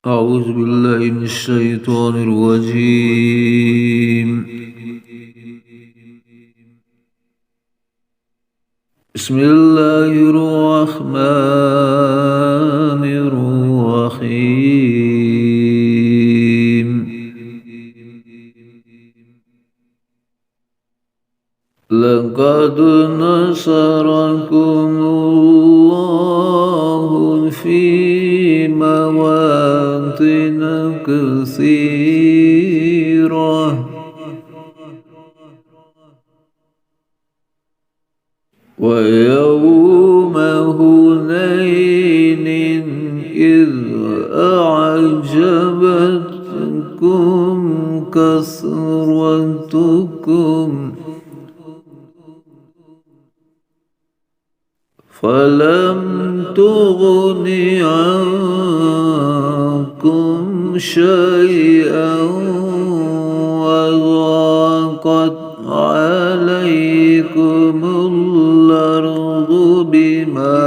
أعوذ بالله من الشيطان الرجيم. بسم الله الرحمن الرحيم. لقد نصركم الله في مواطن كثيرة ويوم هنين إذ أعجبتكم كثرتكم فلم تغن عنكم شيئا وضاقت عليكم الأرض بما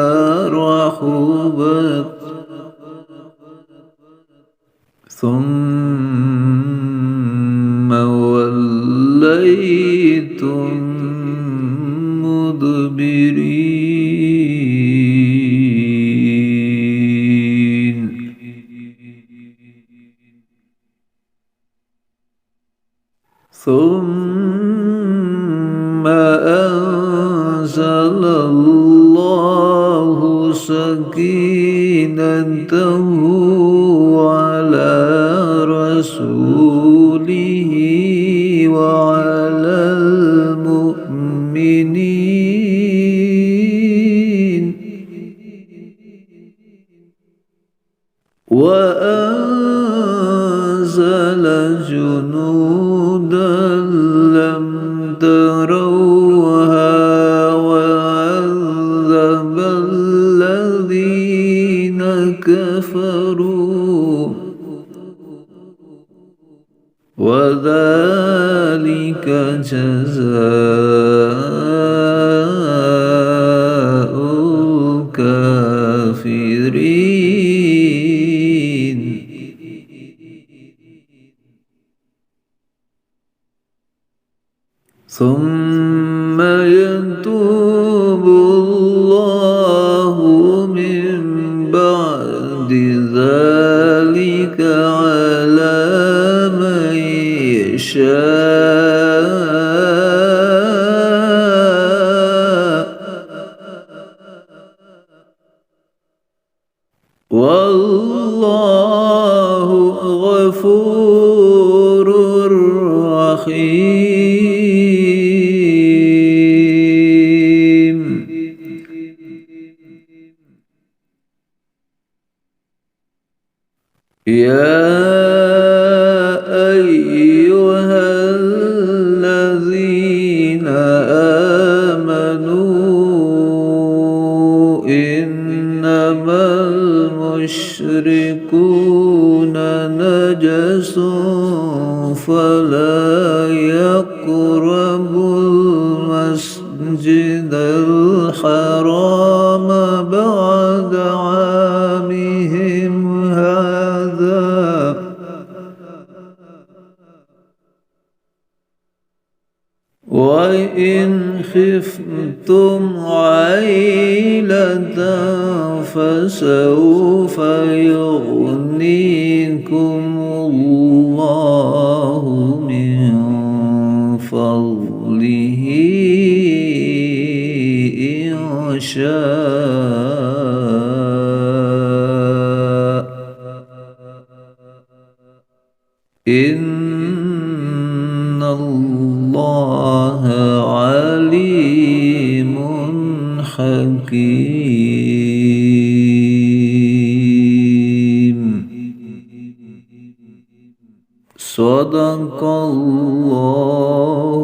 رحبت ثم وليتم مدبرين. ثم أنزل الله سكينته على رسوله وعلى المؤمنين وأنزل جنودا لم تروها وعذب الذين كفروا وذلك جزاء الكافرين. ثم يتوب الله من بعد ذلك على من يشاء والله غفور رحيم. يا أيها الذين آمنوا إنما المشركون نجس فلا يقربوا المسجد الحرام بعد عامهم هذا وإن خفتم عيلة فسوف يغنيكم الله من فضله إن شاء إن الله عليم حكيم. صدق الله